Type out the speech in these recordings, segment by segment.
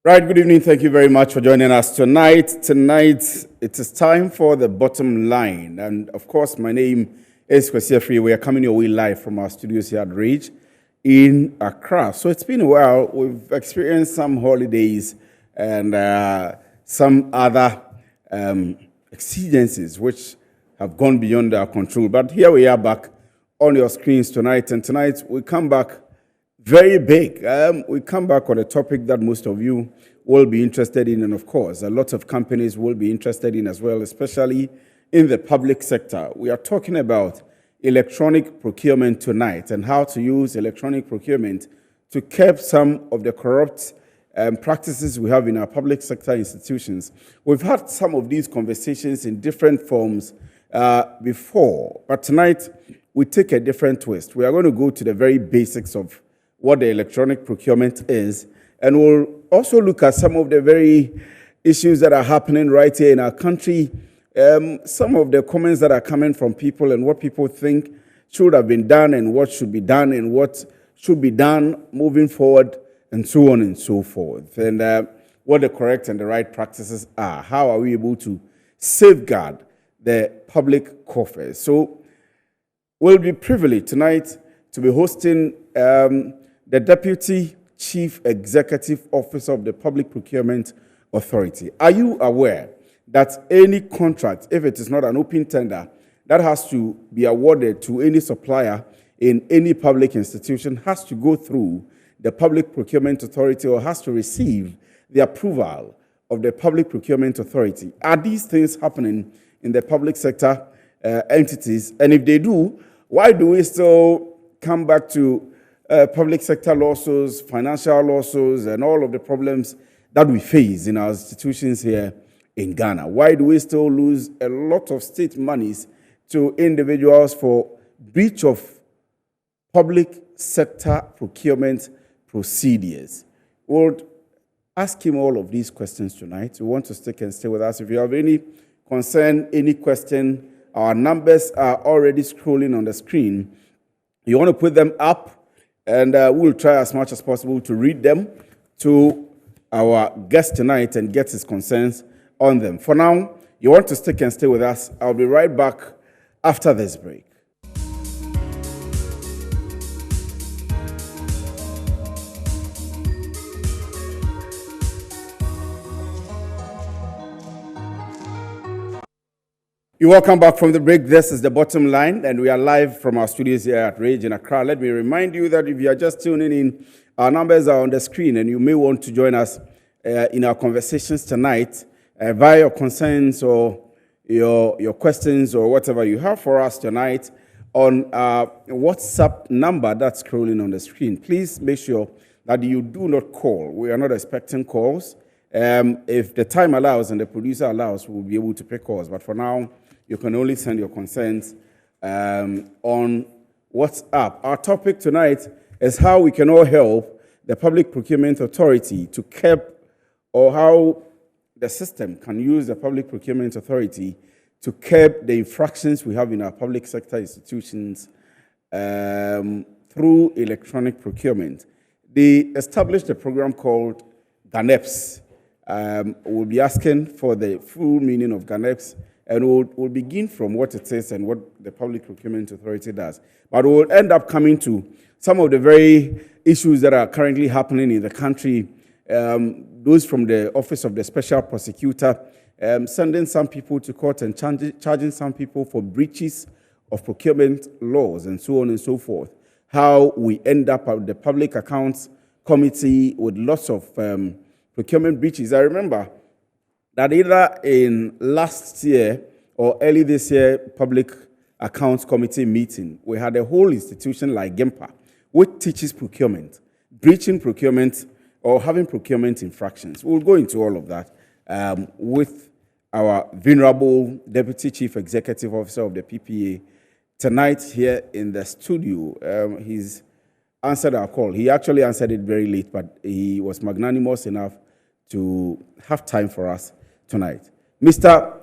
Right, good evening. Thank you very much for joining us tonight. Tonight, it is time for the bottom line. And of course, my name is Kwesi Free. We are coming your way live from our studios here at Rage in Accra. So it's been a while. We've experienced some holidays and some other exigencies which have gone beyond our control. But here we are back on your screens tonight. And tonight, we come back very big. We come back on a topic that most of you will be interested in, and of course, a lot of companies will be interested in as well, especially in the public sector. We are talking about electronic procurement tonight and how to use electronic procurement to curb some of the corrupt practices we have in our public sector institutions. We've had some of these conversations in different forms before, but tonight we take a different twist. We are going to go to the very basics of what the electronic procurement is, and we'll also look at some of the very issues that are happening right here in our country, some of the comments that are coming from people and what people think should have been done and what should be done and what should be done moving forward, and so on and so forth, and what the correct and the right practices are. How are we able to safeguard the public coffers? So we'll be privileged tonight to be hosting the Deputy Chief Executive Officer of the Public Procurement Authority. Are you aware that any contract, if it is not an open tender, that has to be awarded to any supplier in any public institution has to go through the Public Procurement Authority or has to receive the approval of the Public Procurement Authority? Are these things happening in the public sector entities? And if they do, why do we still come back to public sector lawsuits, financial lawsuits, and all of the problems that we face in our institutions here in Ghana? Why do we still lose a lot of state monies to individuals for breach of public sector procurement procedures? We'll ask him all of these questions tonight. We want to stick and stay with us. If you have any concern, any question, our numbers are already scrolling on the screen. You want to put them up, and we'll try as much as possible to read them to our guest tonight and get his concerns on them. For now, you want to stick and stay with us. I'll be right back after this break. You're welcome back from the break. This is the bottom line, and we are live from our studios here at Rage in Accra. Let me remind you that if you are just tuning in, our numbers are on the screen, and you may want to join us in our conversations tonight via your concerns or your questions or whatever you have for us tonight on our WhatsApp number that's scrolling on the screen. Please make sure that you do not call. We are not expecting calls. If the time allows and the producer allows, we'll be able to pick calls. But for now, you can only send your concerns on WhatsApp. Our topic tonight is how we can all help the Public Procurement Authority to curb, or how the system can use the Public Procurement Authority to curb the infractions we have in our public sector institutions through electronic procurement. They established a program called GANEPS. We'll be asking for the full meaning of GANEPS, and we'll begin from what it is and what the Public Procurement Authority does. But we'll end up coming to some of the very issues that are currently happening in the country, those from the Office of the Special Prosecutor, sending some people to court and charging some people for breaches of procurement laws and so on and so forth. How we end up at the Public Accounts Committee with lots of procurement breaches. I remember that either in last year or early this year Public Accounts Committee meeting, we had a whole institution like GEMPA, which teaches procurement, breaching procurement or having procurement infractions. We'll go into all of that with our venerable Deputy Chief Executive Officer of the PPA tonight here in the studio. He's answered our call. He actually answered it very late, but he was magnanimous enough to have time for us tonight. Mr.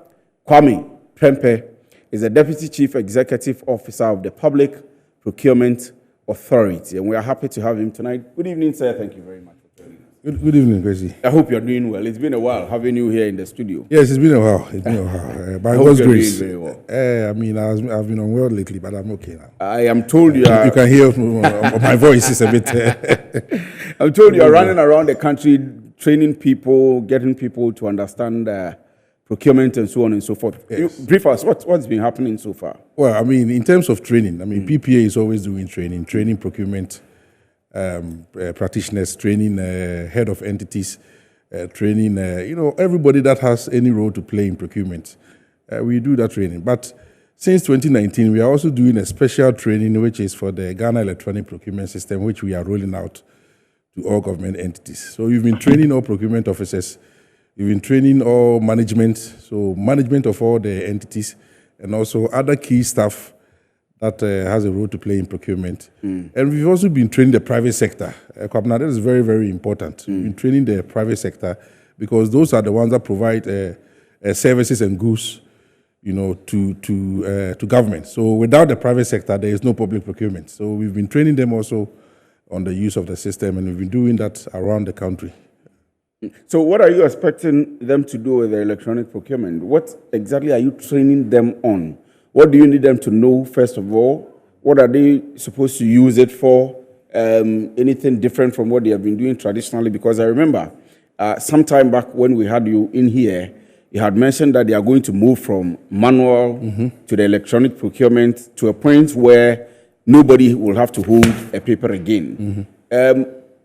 Kwame Prempeh is the Deputy Chief Executive Officer of the Public Procurement Authority, and we are happy to have him tonight. Good evening, sir. Thank you very much for joining us. Good evening, Gracie. I hope you're doing well. It's been a while having you here in the studio. Yes, it's been a while. By God's grace. Doing very well. I've been unwell lately, but I'm okay now. I am told you are... You can hear my voice is a bit... I'm told you are running around the country, training people, getting people to understand procurement and so on and so forth. Yes. Brief us, what's been happening so far? Well, in terms of training, PPA is always doing training procurement practitioners, training head of entities, training, everybody that has any role to play in procurement. We do that training. But since 2019, we are also doing a special training, which is for the Ghana Electronic Procurement System, which we are rolling out to all government entities. So we've been training all procurement officers. We've been training all management, so management of all the entities, and also other key staff that has a role to play in procurement. And we've also been training the private sector. That is very, very important. We've been training the private sector because those are the ones that provide services and goods, to government. So without the private sector, there is no public procurement. So we've been training them also on the use of the system, and we've been doing that around the country. So what are you expecting them to do with the electronic procurement? What exactly are you training them on? What do you need them to know, first of all? What are they supposed to use it for? Anything different from what they have been doing traditionally? Because I remember some time back when we had you in here, you had mentioned that they are going to move from manual to the electronic procurement to a point where nobody will have to hold a paper again.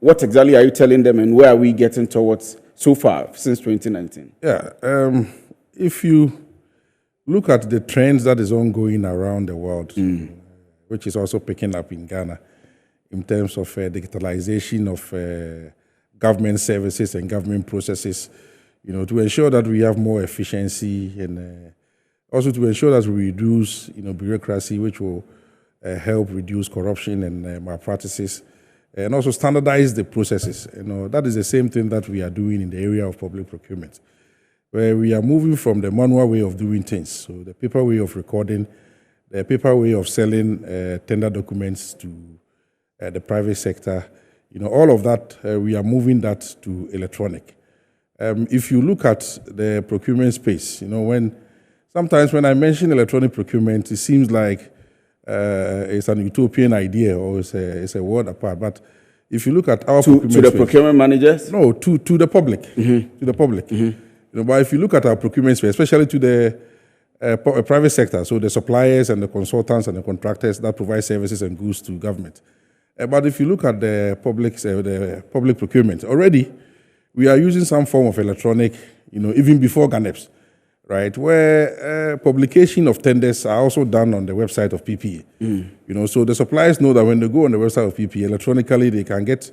What exactly are you telling them, and where are we getting towards so far since 2019? Yeah, if you look at the trends that is ongoing around the world, which is also picking up in Ghana, in terms of digitalization of government services and government processes, to ensure that we have more efficiency, and also to ensure that we reduce, bureaucracy, which will help reduce corruption and malpractices, and also standardize the processes. That is the same thing that we are doing in the area of public procurement, where we are moving from the manual way of doing things, so the paper way of recording, the paper way of selling tender documents to the private sector, all of that, we are moving that to electronic. If you look at the procurement space, sometimes when I mention electronic procurement, it seems like it's an utopian idea, or it's a word apart. But if you look at our procurement to the space, procurement managers, no, to the public, to the public. But if you look at our procurement space, especially to the private sector, so the suppliers and the consultants and the contractors that provide services and goods to government. But if you look at the public procurement, already we are using some form of electronic, even before GANEPS, right, where publication of tenders are also done on the website of PPA. So the suppliers know that when they go on the website of PPA, electronically they can get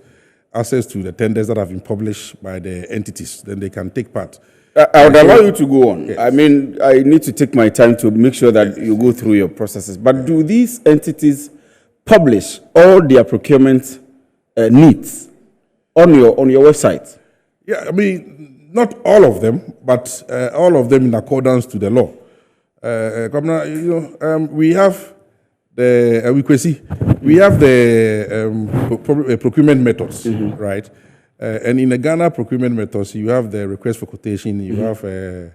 access to the tenders that have been published by the entities. Then they can take part. I would allow you to go on. Yes. I need to take my time to make sure that you go through your processes. But do these entities publish all their procurement needs on your website? Yeah, not all of them, but all of them in accordance to the law. We have the procurement methods, right? And in the Ghana procurement methods, you have the request for quotation, you have the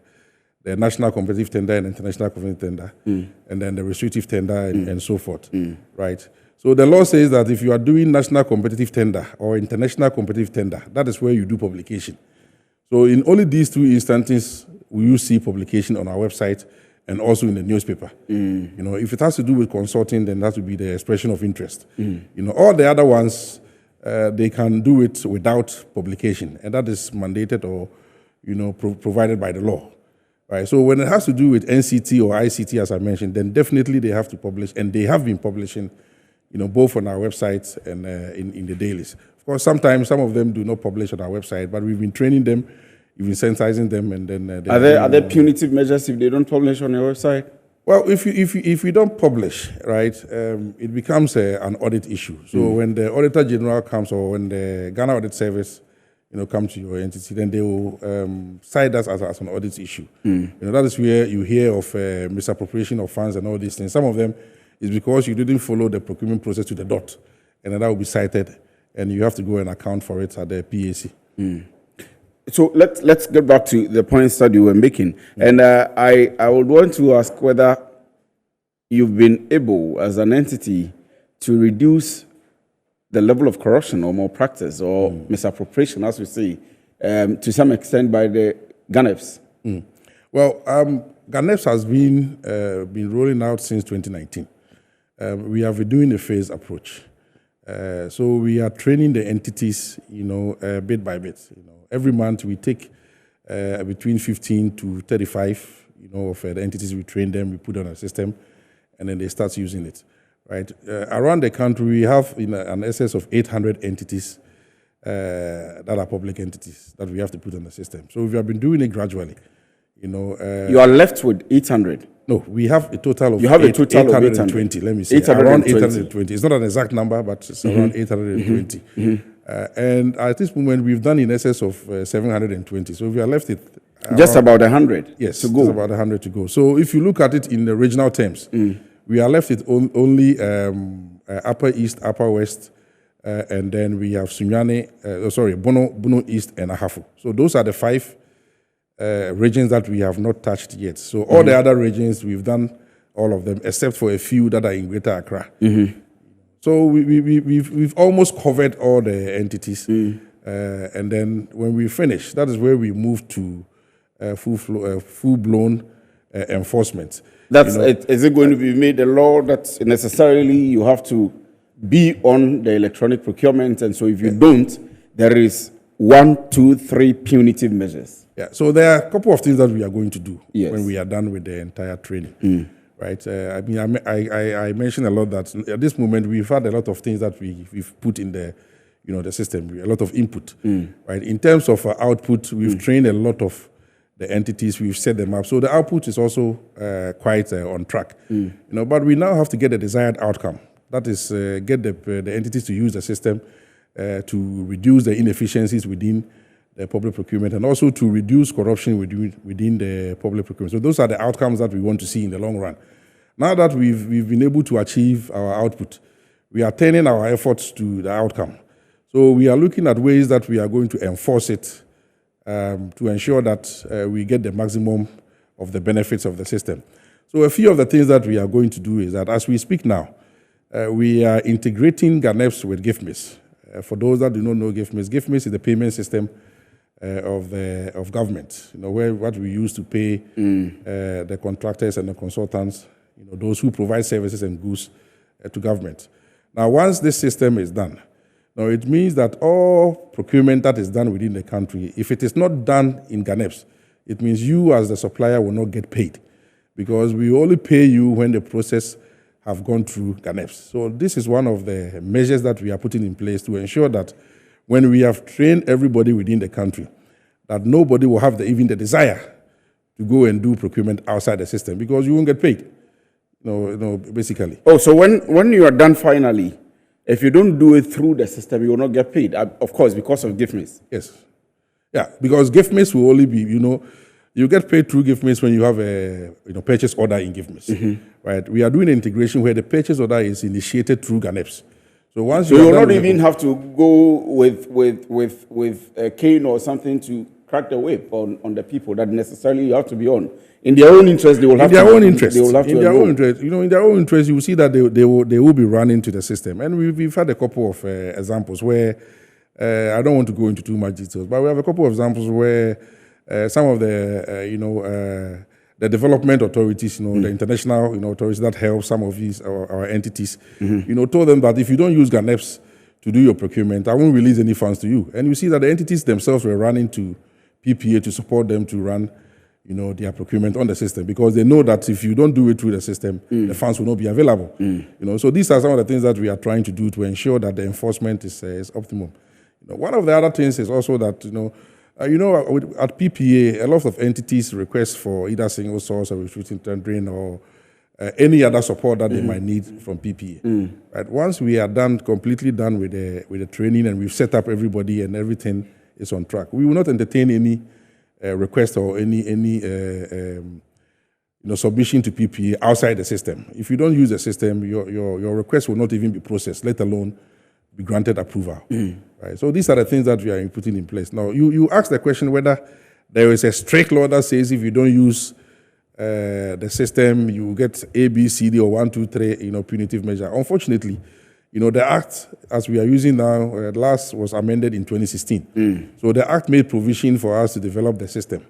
national competitive tender and international competitive tender, and then the restrictive tender and so forth, right? So the law says that if you are doing national competitive tender or international competitive tender, that is where you do publication. So in only these two instances, will you see publication on our website and also in the newspaper. If it has to do with consulting, then that would be the expression of interest. All the other ones, they can do it without publication, and that is mandated or provided by the law. Right. So when it has to do with NCT or ICT, as I mentioned, then definitely they have to publish, and they have been publishing, both on our websites and in the dailies. Of course, sometimes some of them do not publish on our website, but we've been training them, we've been sensitizing them, and then are there punitive measures if they don't publish on your website? Well, if we don't publish, right, it becomes an audit issue. So when the Auditor General comes, or when the Ghana Audit Service, come to your entity, then they will cite us as an audit issue. That is where you hear of misappropriation of funds and all these things. Some of them is because you didn't follow the procurement process to the dot, and then that will be cited, and you have to go and account for it at the PAC. So let's get back to the points that you were making. And I would want to ask whether you've been able, as an entity, to reduce the level of corruption or malpractice or misappropriation, as we say, to some extent by the GANEPs. Well, GANEPs has been rolling out since 2019. We have been doing a phased approach. So we are training the entities, bit by bit. Every month we take between 15 to 35, of the entities. We train them, we put on a system, and then they start using it. Right. Around the country, we have an excess of 800 entities that are public entities that we have to put on the system. So we have been doing it gradually. You are left with 800. No, we have a total of you have a total 820. Let me say 820. Around 820. It's not an exact number, but it's around 820. And at this moment, we've done in excess of 720. So we are left it just about 100. Yes, to go. Just about 100 to go. So if you look at it in the regional terms, we are left with only Upper East, Upper West, and then we have Bono East and Ahafo. So those are the 5 regions that we have not touched yet. So all the other regions, we've done all of them, except for a few that are in Greater Accra. So we've almost covered all the entities. And then when we finish, that is where we move to full-blown enforcement. Is it going to be made a law that necessarily you have to be on the electronic procurement, and so if you don't, there is 1, 2, 3 punitive measures? Yeah, so there are a couple of things that we are going to do when we are done with the entire training. Right? I mentioned a lot that at this moment we've had a lot of things that we've put in the, the system, a lot of input. Right? In terms of output, we've trained a lot of the entities, we've set them up. So the output is also quite on track. But we now have to get the desired outcome. That is, get the entities to use the system to reduce the inefficiencies within the public procurement, and also to reduce corruption within the public procurement. So those are the outcomes that we want to see in the long run. Now that we've been able to achieve our output, we are turning our efforts to the outcome. So we are looking at ways that we are going to enforce it to ensure that we get the maximum of the benefits of the system. So a few of the things that we are going to do is that as we speak now, we are integrating GANEPs with GIFMIS. For those that do not know GIFMIS is the payment system of government, what we use to pay the contractors and the consultants, those who provide services and goods to government. Now, once this system is done, now it means that all procurement that is done within the country, if it is not done in GANEPs, it means you as the supplier will not get paid, because we only pay you when the process have gone through GANEPs. So this is one of the measures that we are putting in place to ensure that when we have trained everybody within the country, that nobody will have even the desire to go and do procurement outside the system, because you won't get paid. Basically. Oh, so when you are done finally, if you don't do it through the system, you will not get paid, of course, because of GIFMIS. Yes. Yeah, because GIFMIS will only be, you get paid through GIFMIS when you have a purchase order in GIFMIS. Right? We are doing an integration where the purchase order is initiated through GANEPs. So once you will not even have to go with a cane or something to crack the whip on the people that necessarily you have to be on. In their own interest, they will have to. In their own interest. In their own interest. In their own interest, you will see that they will be running to the system. And we've had a couple of examples where, I don't want to go into too much details, but we have a couple of examples where some of the development authorities, the international authorities that help some of these our entities, told them that if you don't use GANEPs to do your procurement, I won't release any funds to you. And you see that the entities themselves were running to PPA to support them to run their procurement on the system, because they know that if you don't do it through the system, the funds will not be available. So these are some of the things that we are trying to do to ensure that the enforcement is optimum. One of the other things is also that at PPA, a lot of entities request for either single source or restricting tendering or any other support that they might need from PPA. Right? Once we are completely done with the training, and we've set up everybody and everything is on track, we will not entertain any request or any submission to PPA outside the system. If you don't use the system, your request will not even be processed, let alone be granted approval. Right? So these are the things that we are putting in place. Now, you asked the question whether there is a strict law that says if you don't use the system, you get A, B, C, D, or 1, 2, 3, punitive measure. Unfortunately, the Act, as we are using now, last was amended in 2016. So the Act made provision for us to develop the system.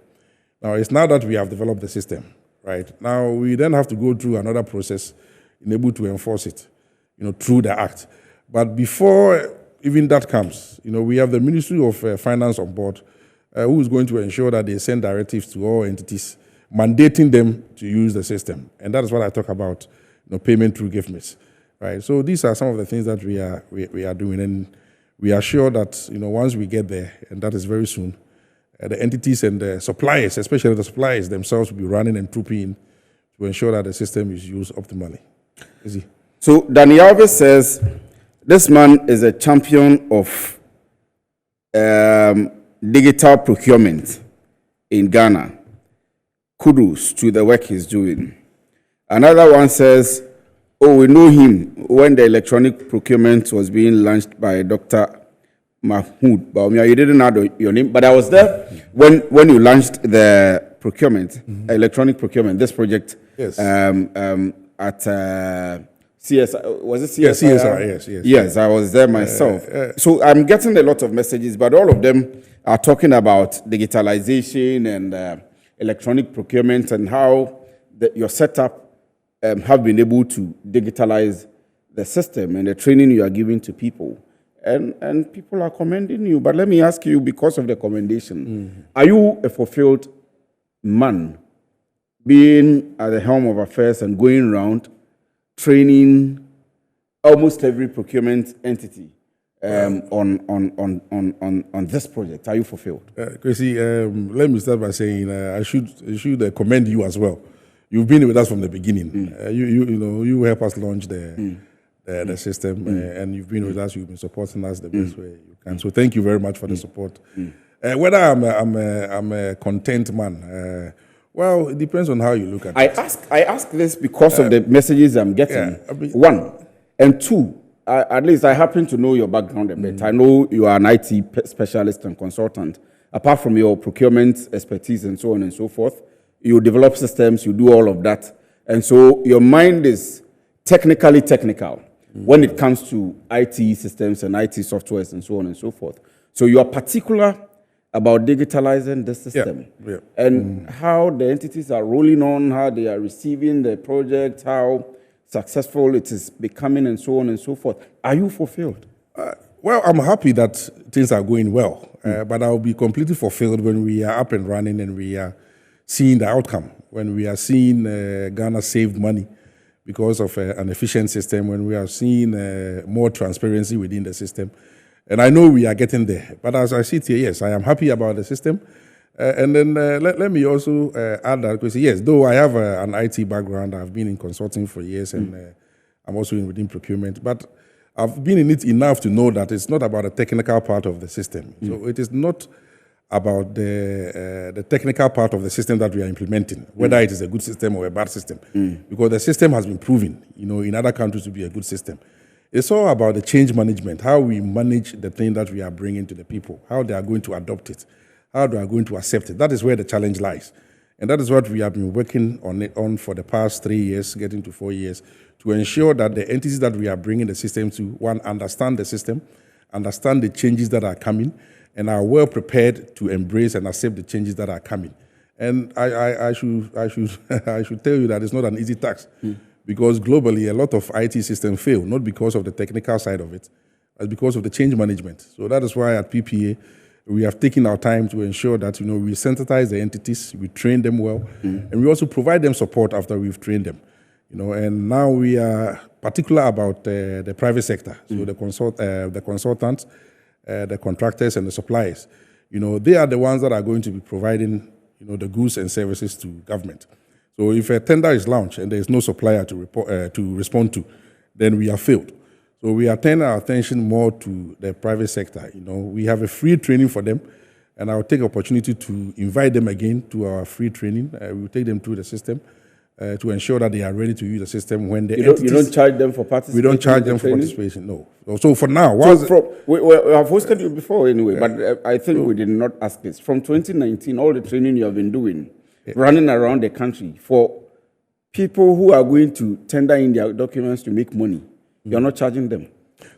Now, it's now that we have developed the system, right? Now, we then have to go through another process in able to enforce it, through the Act. But before even that comes, we have the Ministry of Finance on board, who is going to ensure that they send directives to all entities, mandating them to use the system. And that is what I talk about, payment through GIFMIS, right? So these are some of the things that we are doing. And we are sure that, once we get there, and that is very soon, the entities and the suppliers, especially the suppliers themselves, will be running and trooping in to ensure that the system is used optimally. Easy. So Danny Alves says, this man is a champion of digital procurement in Ghana. Kudos to the work he's doing. Another one says, oh, we know him when the electronic procurement was being launched by Dr. Mahmoud. Baumia, you didn't add your name, but I was there when you launched the procurement, electronic procurement, this project. Yes. At CSR, was it CSR? Yes, CSR, yes. Yes, I was there myself. So I'm getting a lot of messages, but all of them are talking about digitalization and electronic procurement and how your setup have been able to digitalize the system and the training you are giving to people. And people are commending you. But let me ask you, because of the commendation, are you a fulfilled man, being at the helm of affairs and going around training almost every procurement entity on this project? Are you fulfilled? Chrissy, let me start by saying I should commend you as well. You've been with us from the beginning. You help us launch the system, and you've been with us. You've been supporting us the best way you can. So thank you very much for the support. Whether I'm a content man. Well, it depends on how you look at it. I ask this because of the messages I'm getting. One. And two, at least I happen to know your background a bit. I know you are an IT specialist and consultant. Apart from your procurement expertise and so on and so forth, you develop systems, you do all of that. And so your mind is technical when it comes to IT systems and IT softwares and so on and so forth. So you are particular about digitalizing the system and how the entities are rolling on, how they are receiving the project, how successful it is becoming, and so on and so forth. Are you fulfilled? Well, I'm happy that things are going well, but I'll be completely fulfilled when we are up and running and we are seeing the outcome, when we are seeing Ghana save money because of an efficient system, when we are seeing more transparency within the system. And I know we are getting there. But as I sit here, yes, I am happy about the system. And then let me also add that, because yes, though I have an IT background, I've been in consulting for years, and I'm also within procurement, but I've been in it enough to know that it's not about the technical part of the system. So it is not about the technical part of the system that we are implementing, whether it is a good system or a bad system, because the system has been proven, in other countries to be a good system. It's all about the change management, how we manage the thing that we are bringing to the people, how they are going to adopt it, how they are going to accept it. That is where the challenge lies. And that is what we have been working on for the past 3 years, getting to 4 years, to ensure that the entities that we are bringing the system to, one, understand the system, understand the changes that are coming, and are well prepared to embrace and accept the changes that are coming. And I should tell you that it's not an easy task. Because globally, a lot of IT systems fail, not because of the technical side of it, but because of the change management. So that is why at PPA, we have taken our time to ensure that we sensitize the entities, we train them well, and we also provide them support after we've trained them. And now we are particular about the private sector, so the consultants, the contractors, and the suppliers. They are the ones that are going to be providing the goods and services to government. So if a tender is launched and there is no supplier to respond to, then we are failed. So we are turning our attention more to the private sector. We have a free training for them, and I'll take the opportunity to invite them again to our free training. We'll take them through the system to ensure that they are ready to use the system when the You don't charge them for participating? We don't charge them for participation, no. So for now, we have hosted you before anyway, but I think we did not ask this. From 2019, all the training you have been doing, running around the country for people who are going to tender in their documents to make money, you're not charging them?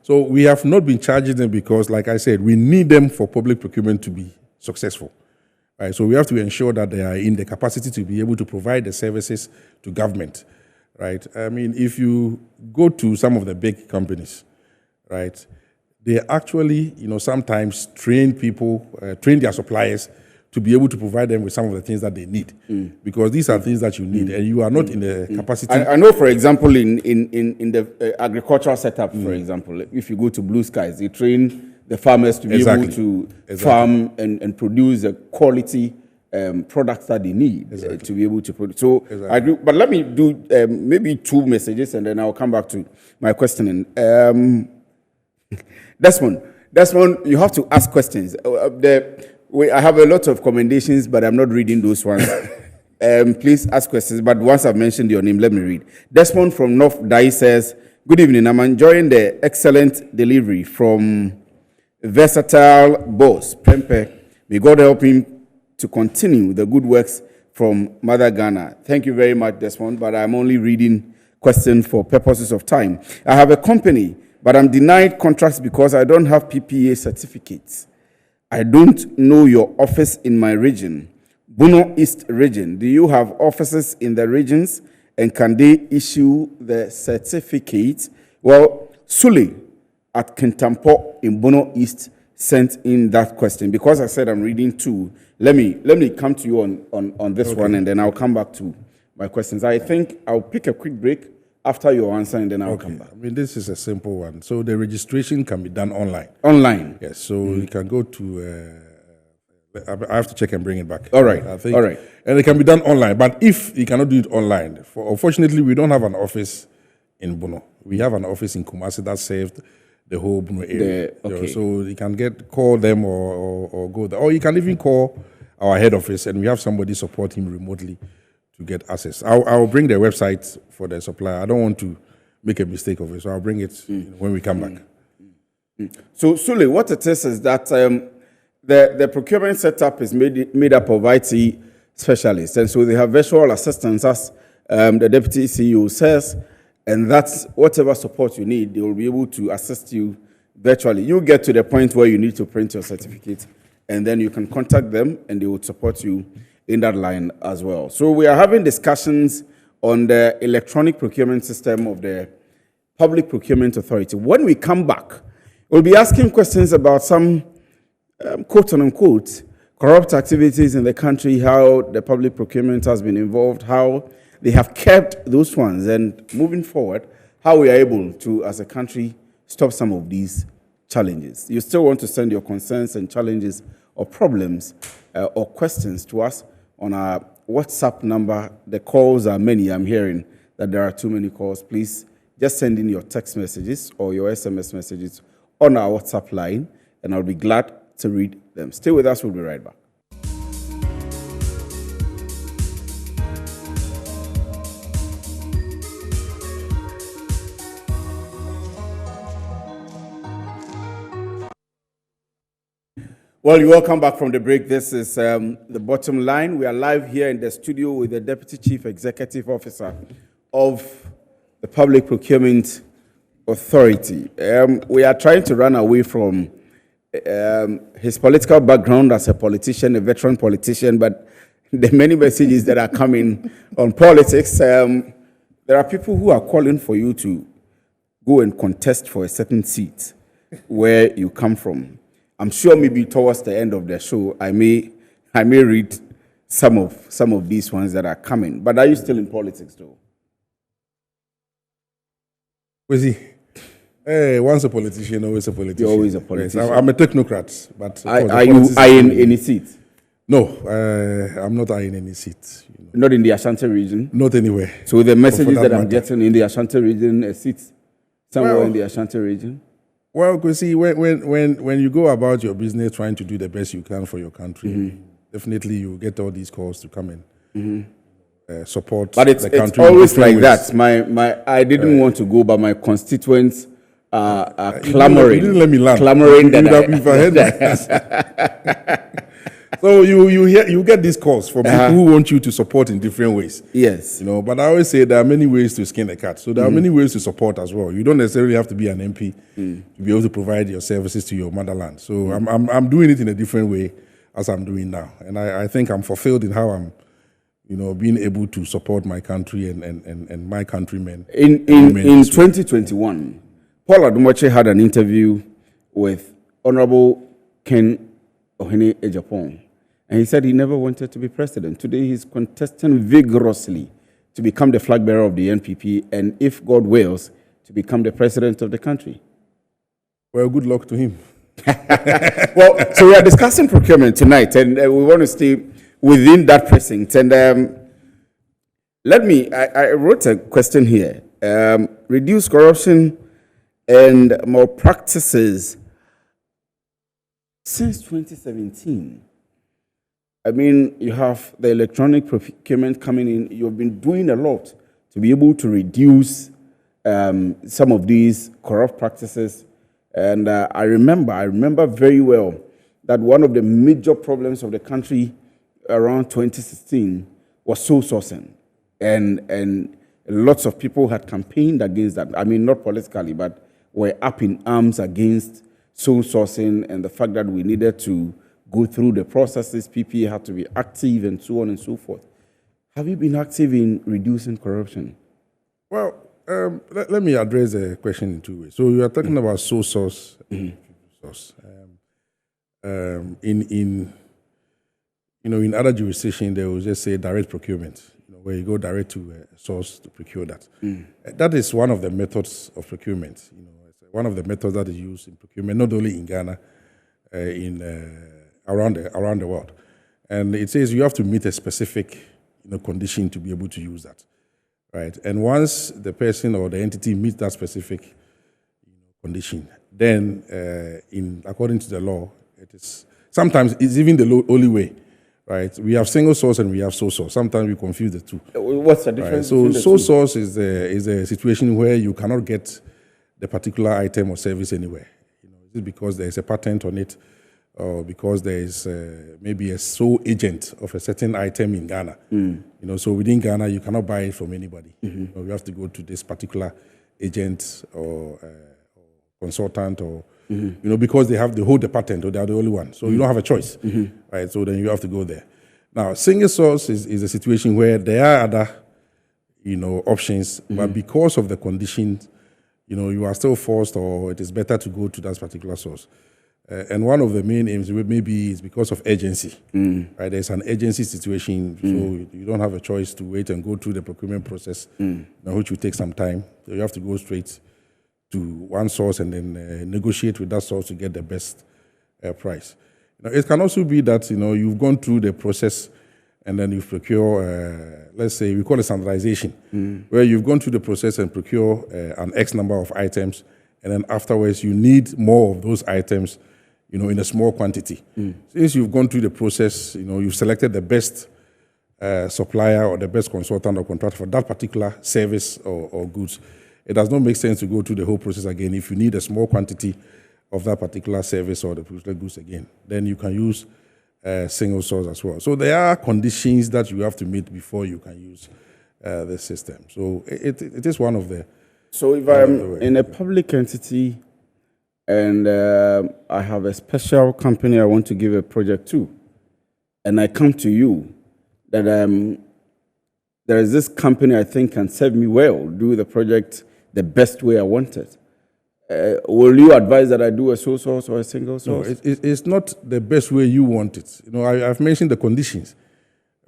So we have not been charging them because, like I said, we need them for public procurement to be successful. Right? So we have to ensure that they are in the capacity to be able to provide the services to government. Right? I mean, if you go to some of the big companies, right, they actually, sometimes train people, train their suppliers to be able to provide them with some of the things that they need, because these are things that you need, and you are not in the capacity. I know, for example, in the agricultural setup, for example, if you go to Blue Skies, they train the farmers to be able to farm and produce the quality products that they need to be able to produce. So I agree, but let me do maybe 2 messages, and then I'll come back to my questioning. Desmond, you have to ask questions. I have a lot of commendations, but I'm not reading those ones. Please ask questions, but once I've mentioned your name, let me read. Desmond from North Dai says, good evening. I'm enjoying the excellent delivery from versatile boss, Pempe. May God help him to continue the good works from Mother Ghana. Thank you very much, Desmond, but I'm only reading questions for purposes of time. I have a company, but I'm denied contracts because I don't have PPA certificates. I don't know your office in my region, Bono East region. Do you have offices in the regions, and can they issue the certificate? Well, Sule at Kintampo in Bono East sent in that question. Because I said I'm reading 2, let me come to you on this one, and then I'll come back to my questions. I think I'll pick a quick break after your answer, and then I'll come back. I mean, this is a simple one. So the registration can be done online. Online? Yes. So you can go to, I have to check and bring it back. All right. All right. And it can be done online. But if you cannot do it online, unfortunately, we don't have an office in Bono. We have an office in Kumasi that served the whole Bono area. So you can call them or go there. Or you can even call our head office, and we have somebody support him remotely to get access. I'll bring the website for the supplier. I don't want to make a mistake of it, so I'll bring it when we come back. So, Sule, what it is that the procurement setup is made up of IT specialists, and so they have virtual assistants, as the deputy CEO says, and that's whatever support you need, they will be able to assist you virtually. You get to the point where you need to print your certificate, and then you can contact them, and they will support you in that line as well. So we are having discussions on the electronic procurement system of the Public Procurement Authority. When we come back, we'll be asking questions about some quote unquote corrupt activities in the country, how the public procurement has been involved, how they have kept those ones, and moving forward, how we are able to, as a country, stop some of these challenges. You still want to send your concerns and challenges or problems or questions to us on our WhatsApp number. The calls are many. I'm hearing that there are too many calls. Please just send in your text messages or your SMS messages on our WhatsApp line, and I'll be glad to read them. Stay with us. We'll be right back. Well, you're welcome back from the break. This is the Bottom Line. We are live here in the studio with the Deputy Chief Executive Officer of the Public Procurement Authority. We are trying to run away from his political background as a politician, a veteran politician, but the many messages that are coming on politics, there are people who are calling for you to go and contest for a certain seat where you come from. I'm sure maybe towards the end of the show, I may read some of these ones that are coming. But are you still in politics, though? Was he? Hey, once a politician, always a politician. You're always a politician. Yes, I'm a technocrat. But are you eyeing any seat? No, I'm not eyeing any seat. Not in the Ashanti region? Not anywhere. So the messages that I'm getting in the Ashanti region, a seat somewhere in the Ashanti region? Well, you see, when you go about your business trying to do the best you can for your country, definitely you get all these calls to come in. support But the country. It's always like that. I didn't want to go, but my constituents are clamoring. You didn't let me land. Clamoring So you get these calls from people who want you to support in different ways. Yes. But I always say there are many ways to skin a cat. So there are many ways to support as well. You don't necessarily have to be an MP to be able to provide your services to your motherland. So I'm doing it in a different way as I'm doing now. And I think I'm fulfilled in how I'm being able to support my country and my countrymen. In 2021, Paul Adumache had an interview with Honorable Ken Ohene Ejapong, and he said he never wanted to be president. Today he's contesting vigorously to become the flag bearer of the NPP, and if God wills, to become the president of the country. Well, good luck to him. Well, so we are discussing procurement tonight, and we want to stay within that precinct. And I wrote a question here. Reduce corruption and more practices since 2017. I mean, you have the electronic procurement coming in. You've been doing a lot to be able to reduce some of these corrupt practices. And I remember very well that one of the major problems of the country around 2016 was sole sourcing. And lots of people had campaigned against that. I mean, not politically, but were up in arms against sole sourcing and the fact that we needed to go through the processes, PPA had to be active and so on and so forth. Have you been active in reducing corruption? Well, let me address the question in two ways. So you are talking about sole source. Source. In other jurisdictions, they will just say direct procurement, where you go direct to a source to procure that. That is one of the methods of procurement. It's one of the methods that is used in procurement, not only in Ghana, around the world. And it says you have to meet a specific condition to be able to use that, right? And once the person or the entity meets that specific condition, then according to the law, it is sometimes it's even the only way. Right, we have single source and we have sole source. Sometimes we confuse the two. What's the difference? Right? So sole source is a situation where you cannot get the particular item or service anywhere. Is it because there is a patent on it, or because there is maybe a sole agent of a certain item in Ghana? So within Ghana, you cannot buy it from anybody. You have to go to this particular agent or consultant or. Because they hold the patent or they are the only one. So you don't have a choice, right? So then you have to go there. Now, single source is a situation where there are other, options, but because of the conditions, you are still forced, or it is better to go to that particular source. And one of the main aims maybe is because of urgency, right? There's an urgency situation, so you don't have a choice to wait and go through the procurement process, which will take some time. So you have to go straight to one source and then negotiate with that source to get the best price. It can also be that you've gone through the process and then you procure, let's say we call it standardization, where you've gone through the process and procure an X number of items, and then afterwards you need more of those items, in a small quantity. Since you've gone through the process, you've selected the best supplier or the best consultant or contractor for that particular service or goods. It does not make sense to go through the whole process again. If you need a small quantity of that particular service or the particular goods again, then you can use single source as well. So there are conditions that you have to meet before you can use the system. So it is one of the... So if I'm in a public entity and I have a special company I want to give a project to, and I come to you that there is this company I think can serve me well, do the project the best way I want it. Will you advise that I do a sole source or a single source? No, it's not the best way you want it. I've mentioned the conditions,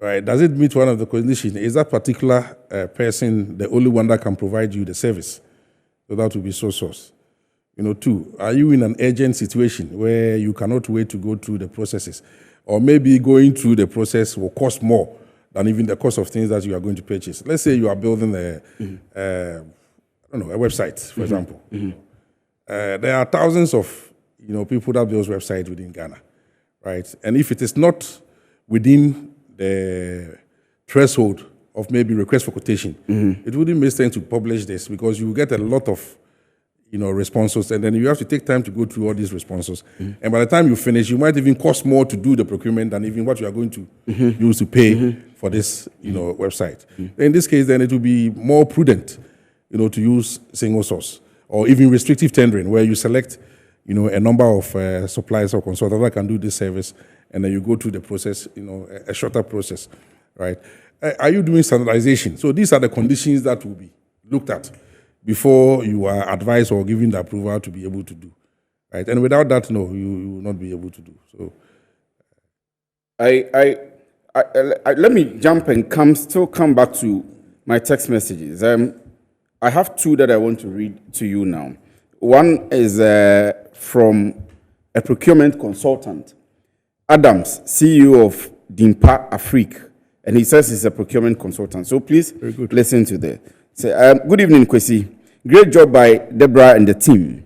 right? Does it meet one of the conditions? Is that particular person the only one that can provide you the service? So that will be sole source. 2, are you in an urgent situation where you cannot wait to go through the processes? Or maybe going through the process will cost more than even the cost of things that you are going to purchase. Let's say you are building a website, for example. There are thousands of people that build websites within Ghana, right? And if it is not within the threshold of maybe request for quotation, it wouldn't make sense to publish this because you will get a lot of responses, and then you have to take time to go through all these responses. And by the time you finish, you might even cost more to do the procurement than even what you are going to use to pay for this, website. In this case, then it will be more prudent, to use single source or even restrictive tendering, where you select, a number of suppliers or consultants that can do this service, and then you go through the process, a shorter process, right? Are you doing standardization? So these are the conditions that will be looked at before you are advised or given the approval to be able to do, right? And without that, no, you will not be able to do. So, let me jump and come back to my text messages. I have two that I want to read to you now. One is from a procurement consultant, Adams, CEO of Dimpa Afrique, and he says he's a procurement consultant. So please listen to this. Good evening, Kwesi. Great job by Deborah and the team.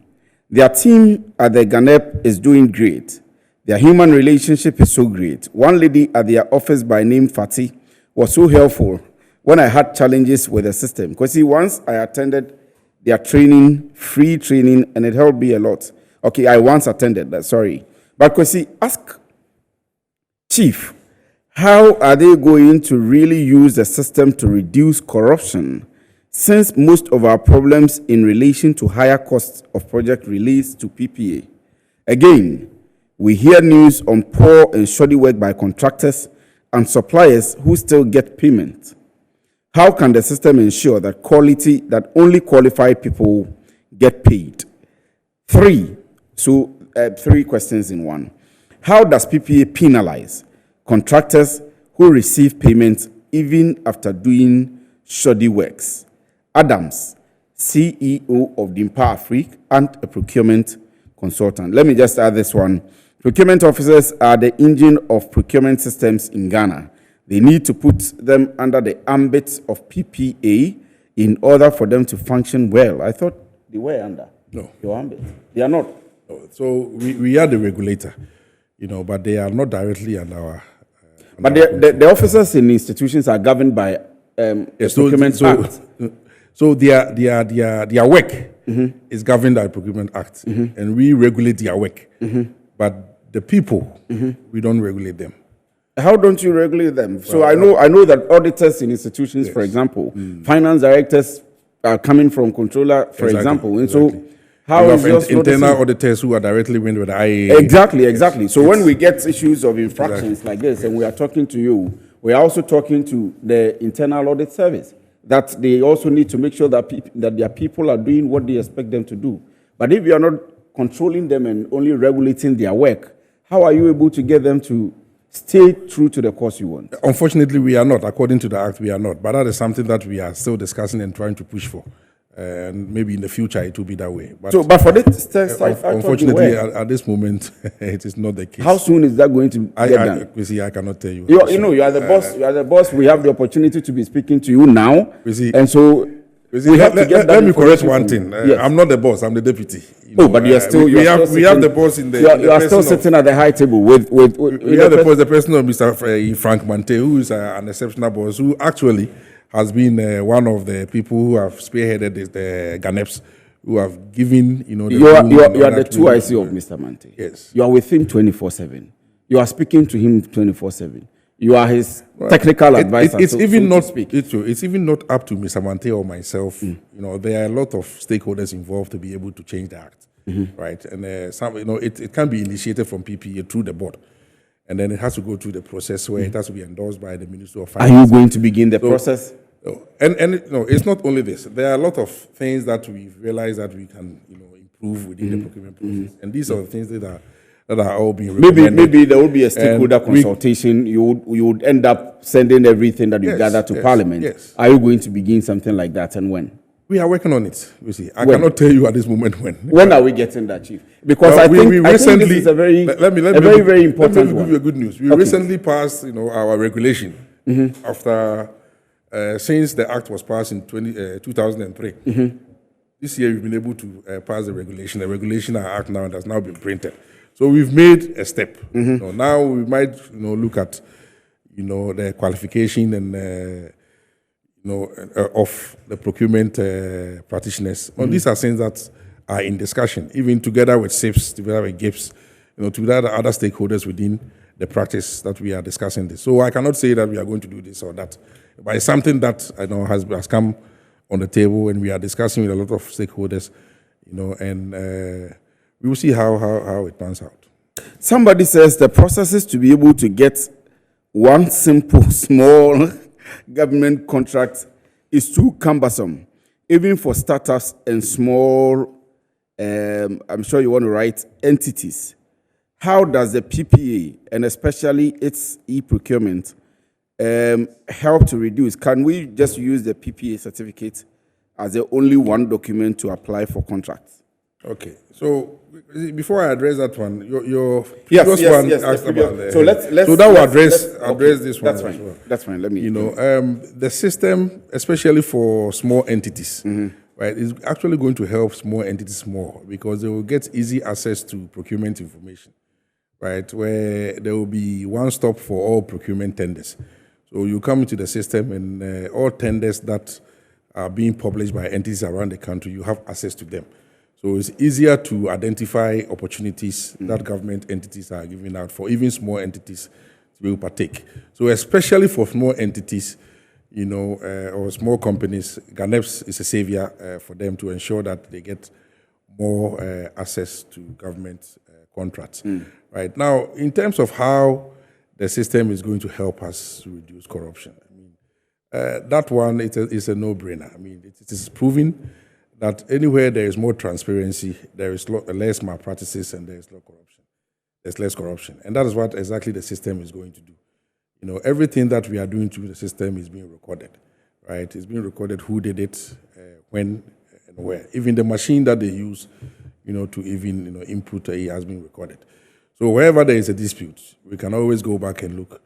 Their team at the GANEP is doing great. Their human relationship is so great. One lady at their office by name Fatih was so helpful when I had challenges with the system. Kwesi, once I attended their training, free training, and it helped me a lot. Okay, I once attended that, sorry. But Kwesi, ask Chief, how are they going to really use the system to reduce corruption, since most of our problems in relation to higher costs of project relates to PPA? Again, we hear news on poor and shoddy work by contractors and suppliers who still get payment. How can the system ensure that only qualified people get paid? Three questions in one. How does PPA penalize contractors who receive payments even after doing shoddy works? Adams, CEO of Dimpa Afrique and a procurement consultant. Let me just add this one. Procurement officers are the engine of procurement systems in Ghana. They need to put them under the ambit of PPA in order for them to function well. I thought they were under your ambit. They are not. No. So we are the regulator, but they are not directly under our. But the officers in institutions are governed by the Procurement Act. So their work is governed by the Procurement Act, and we regulate their work. But the people, we don't regulate them. How don't you regulate them? So I know that auditors in institutions, for example, finance directors are coming from controller, for example, and so how is yours internal auditors who are directly linked with the IAA? Exactly. So when we get issues of infractions like this, and we are talking to you, we are also talking to the internal audit service, that they also need to make sure that their people are doing what they expect them to do. But if you are not controlling them and only regulating their work, how are you able to get them to stay true to the course you want? Unfortunately, we are not. According to the Act, we are not. But that is something that we are still discussing and trying to push for. And maybe in the future, it will be that way. But for this test, unfortunately, at this moment, it is not the case. How soon is that going to get done? I cannot tell you. You are the boss. You are the boss. We have the opportunity to be speaking to you now. And so we have to get that. Let me correct one thing. Yes. I'm not the boss. I'm the deputy. But you are still. We have the boss in the. You are still sitting at the high table with we have the person of Mr. Frank Mante, who is an exceptional boss, who actually has been one of the people who have spearheaded the GANEPs, who have given, you are the 2IC of Mr. Mante. Yes. You are with him 24/7. You are speaking to him 24/7. You are his technical advisor. It's even not up to Mr. Mante or myself. There are a lot of stakeholders involved to be able to change the act, right? And it can be initiated from PPA through the board. And then it has to go through the process where it has to be endorsed by the Minister of Finance. Are you going to begin the process? It's not only this. There are a lot of things that we've realized that we can, improve within the procurement process. And these are the things that are all being recommended. Maybe there will be a stakeholder consultation. You would end up sending everything that you gather to Parliament. Yes. Are you going to begin something like that, and when? We are working on it. You see, I cannot tell you at this moment when. When are we getting that, Chief? Because I think this is a very important one. Let me give you a good news. We recently passed, our regulation after since the act was passed in 2003. This year we've been able to pass the regulation. The regulation act now has now been printed. So we've made a step. Now we might look at the qualification and of the procurement practitioners. Well, these are things that are in discussion, even together with SIPs, together with GIPS, together with other stakeholders within the practice that we are discussing this. So I cannot say that we are going to do this or that, but it's something that I know has come on the table, and we are discussing with a lot of stakeholders, and we will see how it pans out. Somebody says the processes to be able to get one simple small government contract is too cumbersome, even for startups and small, I'm sure you want to write, entities. How does the PPA, and especially its e-procurement, help to reduce? Can we just use the PPA certificate as the only one document to apply for contracts? Okay, so before I address that one, your previous one asked about the... So let's that will address this one. That's fine. As well. That's fine. Let me... the system, especially for small entities, right, is actually going to help small entities more, because they will get easy access to procurement information, right, where there will be one stop for all procurement tenders. So you come into the system, and all tenders that are being published by entities around the country, you have access to them. So it's easier to identify opportunities that government entities are giving out for even small entities to be able to partake. So especially for small entities, or small companies, GANEPS is a savior for them to ensure that they get more access to government contracts. Right now, in terms of how the system is going to help us to reduce corruption, that one is a no-brainer. It is proven that anywhere there is more transparency, there is less malpractices, and there is corruption. There's less corruption, and that is what exactly the system is going to do. Everything that we are doing through the system is being recorded, right? It's being recorded who did it, when, and where. Even the machine that they use, to even input has been recorded. So wherever there is a dispute, we can always go back and look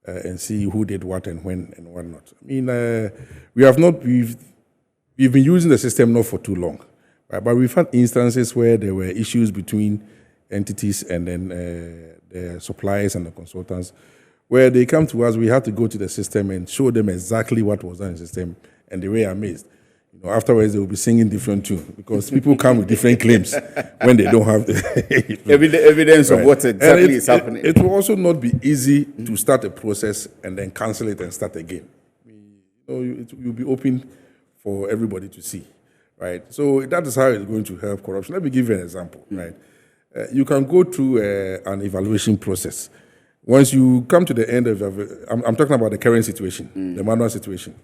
and see who did what and when and what not. We've been using the system not for too long, right? But we've had instances where there were issues between entities and then the suppliers and the consultants, where they come to us, we had to go to the system and show them exactly what was done in the system, and they were amazed. Afterwards, they will be singing different tunes, because people come with different claims when they don't have the evidence of what exactly is happening. It will also not be easy to start a process and then cancel it and start again. It will be open for everybody to see, right? So that is how it's going to help corruption. Let me give you an example, right? You can go through an evaluation process. Once you come to the end of, I'm talking about the current situation, the manual situation.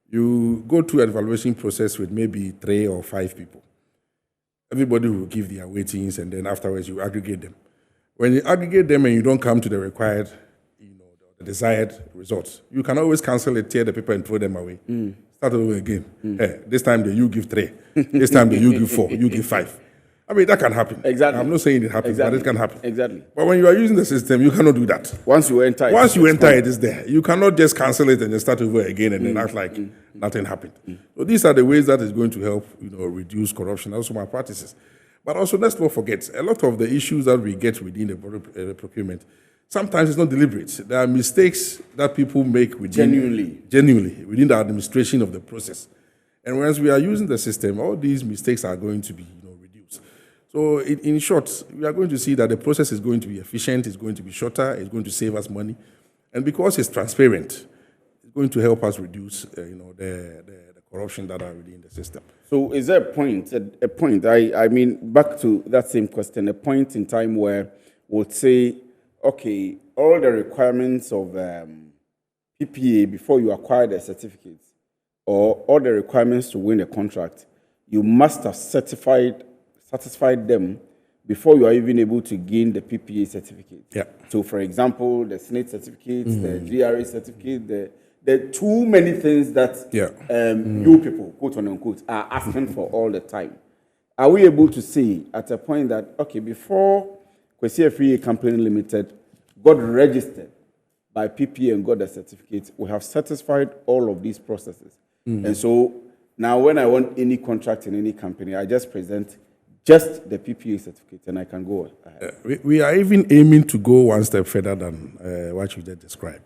You go through an evaluation process with maybe 3 or 5 people. Everybody will give their weightings, and then afterwards you aggregate them. When you aggregate them and you don't come to the required, the desired results, you can always cancel it, tear the paper, and throw them away. Start over again. Hey, this time you give 3. This time you give 4. You give 5. That can happen. Exactly. I'm not saying it happens, but it can happen. Exactly. But when you are using the system, you cannot do that. Once you enter it is there. You cannot just cancel it and then start over again and then act like nothing happened. So these are the ways that is going to help, reduce corruption, also malpractices. But also, let's not forget, a lot of the issues that we get within the procurement, sometimes it's not deliberate. There are mistakes that people make genuinely within the administration of the process. And once we are using the system, all these mistakes are going to be reduced. So in short, we are going to see that the process is going to be efficient, it's going to be shorter, it's going to save us money. And because it's transparent, it's going to help us reduce the corruption that are within the system. So is there a point, back to that same question, a point in time where we'll say, okay, all the requirements of PPA before you acquire the certificate, or all the requirements to win a contract, you must have satisfied them before you are even able to gain the PPA certificate. Yeah. So, for example, the SNIT certificate, the GRA certificate, the too many things that you people, quote unquote, are asking for all the time. Are we able to say at a point that, okay, before Kwesi Free Company Limited got registered by PPA and got the certificate, we have satisfied all of these processes. And so now when I want any contract in any company, I just present just the PPA certificate and I can go ahead. We are even aiming to go one step further than what you just described.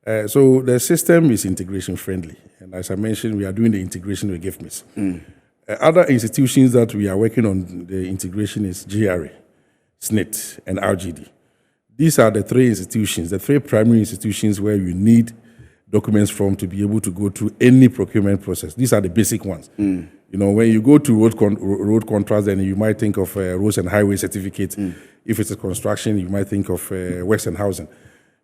So the system is integration friendly. And as I mentioned, we are doing the integration with GIFMIS. Other institutions that we are working on the integration is GRA, SNIT, and RGD. These are the three institutions, the three primary institutions where you need documents from to be able to go through any procurement process. These are the basic ones. You know, when you go to road contracts, then you might think of roads and highway certificates. If it's a construction, you might think of works and housing,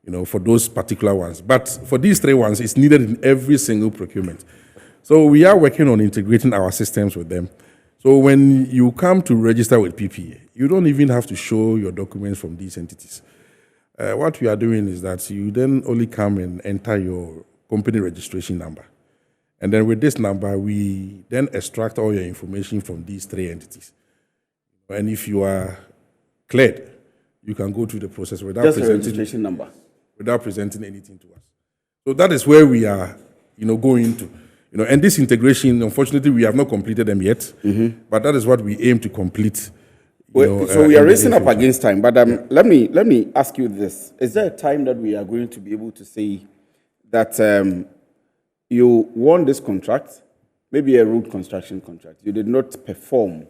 you know, for those particular ones. But for these three ones, it's needed in every single procurement. So we are working on integrating our systems with them. So when you come to register with PPA, you don't even have to show your documents from these entities. What we are doing is that you then only come and enter your company registration number. And then with this number, we then extract all your information from these three entities. And if you are cleared, you can go through the process without Just presenting a registration number. Without presenting anything to us. So that is where we are, you know, going to. You know, and this integration, unfortunately, we have not completed them yet. But that is what we aim to complete. So we are racing up against time, but let me ask you this: is there a time that we are going to be able to say that you won this contract, maybe a road construction contract, you did not perform,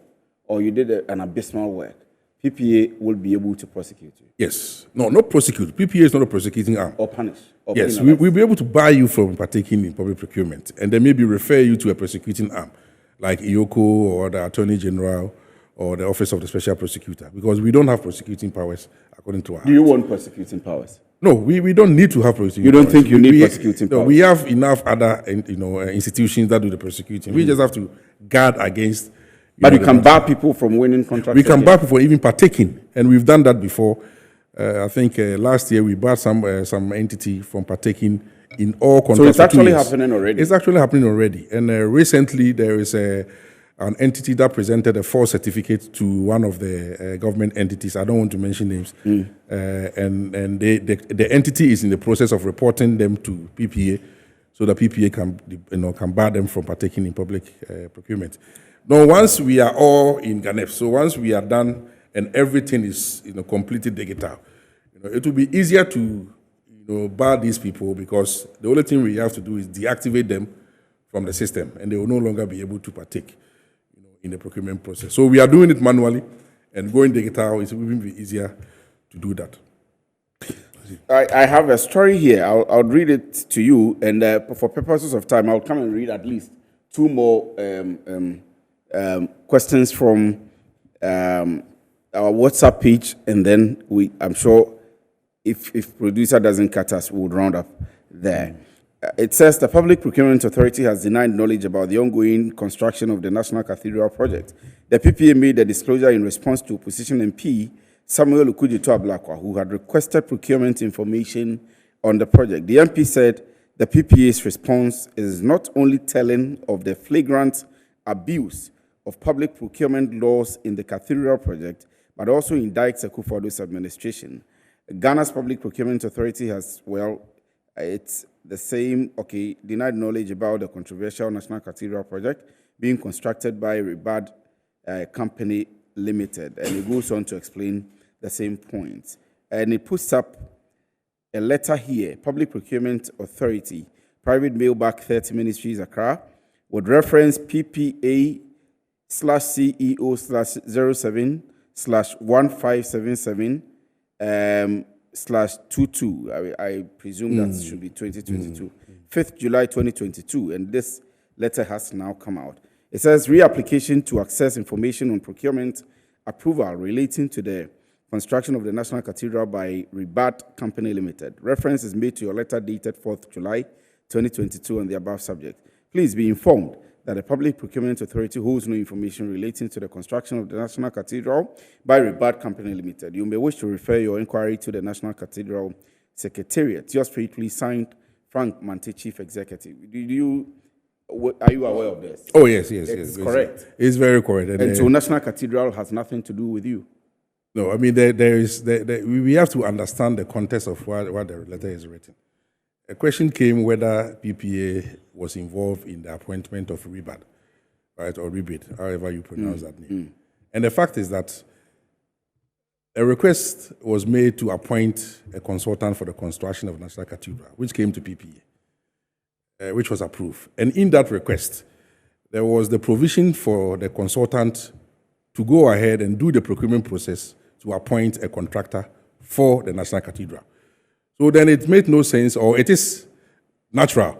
or you did an abysmal work? PPA will be able to prosecute you. Yes, no, not prosecute. PPA is not a prosecuting arm. Or punish. Or yes, we'll be able to bar you from partaking in public procurement, and then maybe refer you to a prosecuting arm, like IOCO or the Attorney General, or the Office of the Special Prosecutor, because we don't have prosecuting powers according to our. Do you want prosecuting powers? No, we don't need to have prosecuting powers. You don't think you need prosecuting powers? No, we have enough other institutions that do the prosecuting. We just have to guard against. But you can bar people from winning contracts? We can bar people from even partaking, and we've done that before. I think last year we barred some entity from partaking in all contracts. So it's actually happening already? It's actually happening already. And recently there is an entity that presented a false certificate to one of the government entities. I don't want to mention names. And the entity is in the process of reporting them to PPA, so that PPA can bar them from partaking in public procurement. Now, once we are all in GANEF, so once we are done and everything is completely digital, it will be easier to bar these people, because the only thing we have to do is deactivate them from the system, and they will no longer be able to partake in the procurement process. So we are doing it manually, and going digital is even be easier to do that. I have a story here. I'll read it to you, and for purposes of time, I'll come and read at least two more questions from our WhatsApp page, and then I'm sure if producer doesn't cut us, we'll round up there. It says the Public Procurement Authority has denied knowledge about the ongoing construction of the National Cathedral project. The PPA made the disclosure in response to opposition MP Samuel Okudzeto Ablakwa, who had requested procurement information on the project. The MP said the PPA's response is not only telling of the flagrant abuse of public procurement laws in the Cathedral project, but also indicts Akufo-Addo's administration. Ghana's Public Procurement Authority has, it's the same, denied knowledge about the controversial National Cathedral project being constructed by Rebad Company Limited. And it goes on to explain the same points. And it puts up a letter here: Public Procurement Authority, Private Mailbag 30 Ministries, Accra, with reference PPA/CEO/07/1577/22. I presume that should be 2022. 5th July 2022, and this letter has now come out. It says reapplication to access information on procurement approval relating to the construction of the National Cathedral by Rebad Company Limited. Reference is made to your letter dated 4th July 2022 on the above subject. Please be informed that the Public Procurement Authority holds no information relating to the construction of the National Cathedral by Rebad Company Limited. You may wish to refer your inquiry to the National Cathedral Secretariat. Yours faithfully, signed, Frank Mante, Chief Executive. Are you aware of this? Oh, yes. It's correct. It's very correct. And so National Cathedral has nothing to do with you? No, I mean, we have to understand the context of what the letter is written. A question came whether PPA was involved in the appointment of Rebad, right, or Rebid, however you pronounce that name. And the fact is that a request was made to appoint a consultant for the construction of National Cathedral, which came to PPA, which was approved. And in that request, there was the provision for the consultant to go ahead and do the procurement process to appoint a contractor for the National Cathedral. So then it made no sense, or it is natural,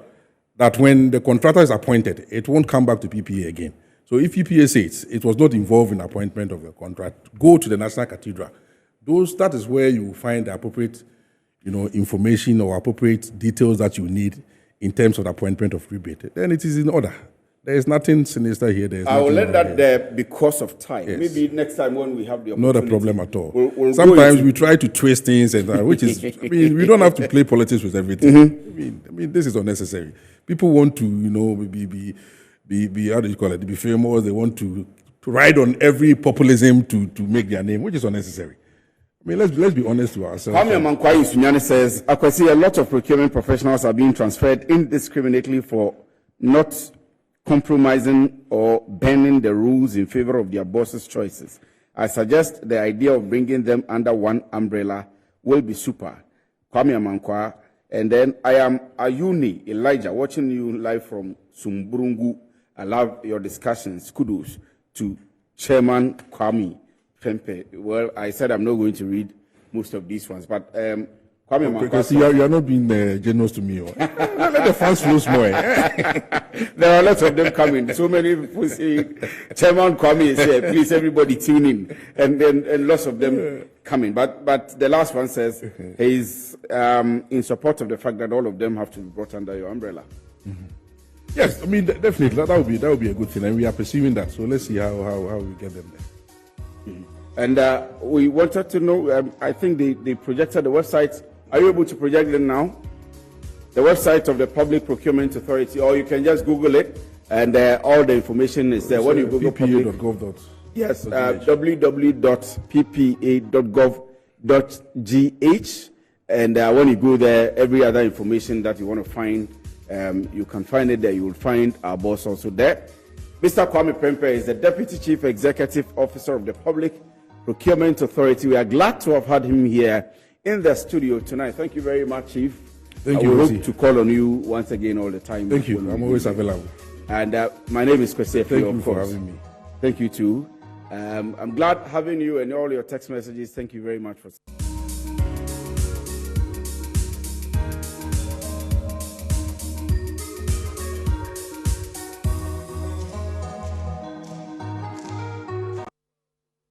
that when the contractor is appointed, it won't come back to PPA again. So if PPA says it was not involved in appointment of the contract, go to the National Cathedral. That is where you find the appropriate, information or appropriate details that you need in terms of the appointment of rebate. Then it is in order. There is nothing sinister here. I will let that there because of time. Yes. Maybe next time when we have the opportunity. Not a problem at all. Sometimes we try to twist things, and which is, we don't have to play politics with everything. Mm-hmm. I mean, this is unnecessary. People want to, be how do you call it? Be famous. They want to ride on every populism to make their name, which is unnecessary. I mean, let's be honest to ourselves. Kwame Mankwai Sunyani says, I can see a lot of procurement professionals are being transferred indiscriminately for not compromising or bending the rules in favor of their boss's choices. I suggest the idea of bringing them under one umbrella will be super. Kwame Mankwai. And then I am Ayuni Elijah, watching you live from Sumburungu. I love your discussions. Kudos to Chairman Kwame Pempe. Well, I said I'm not going to read most of these ones, but Kwame Mankwai. Because you are not being generous to me. Let the fans flow more. There are lots of them coming. So many people saying, Chairman Kwame is here. Please, everybody tune in. And lots of them coming. But the last one says he's in support of the fact that all of them have to be brought under your umbrella. Mm-hmm. Yes, I mean, definitely. That would be a good thing. And we are pursuing that. So let's see how we get them there. Mm-hmm. And we wanted to know, I think they projected the website. Are you able to project them now? The website of the Public Procurement Authority, or you can just Google it, and all the information is there. When you Google ppa.gov. Yes, www.ppa.gov.gh, and when you go there, every other information that you want to find, you can find it there. You will find our boss also there. Mr. Kwame Pempe is the Deputy Chief Executive Officer of the Public Procurement Authority. We are glad to have had him here in the studio tonight. Thank you very much, Chief. Thank you. I hope to call on you once again all the time. Thank you. I'm always available. And my name is Kwesi. Thank you for having me. Thank you too. I'm glad having you and all your text messages. Thank you very much for.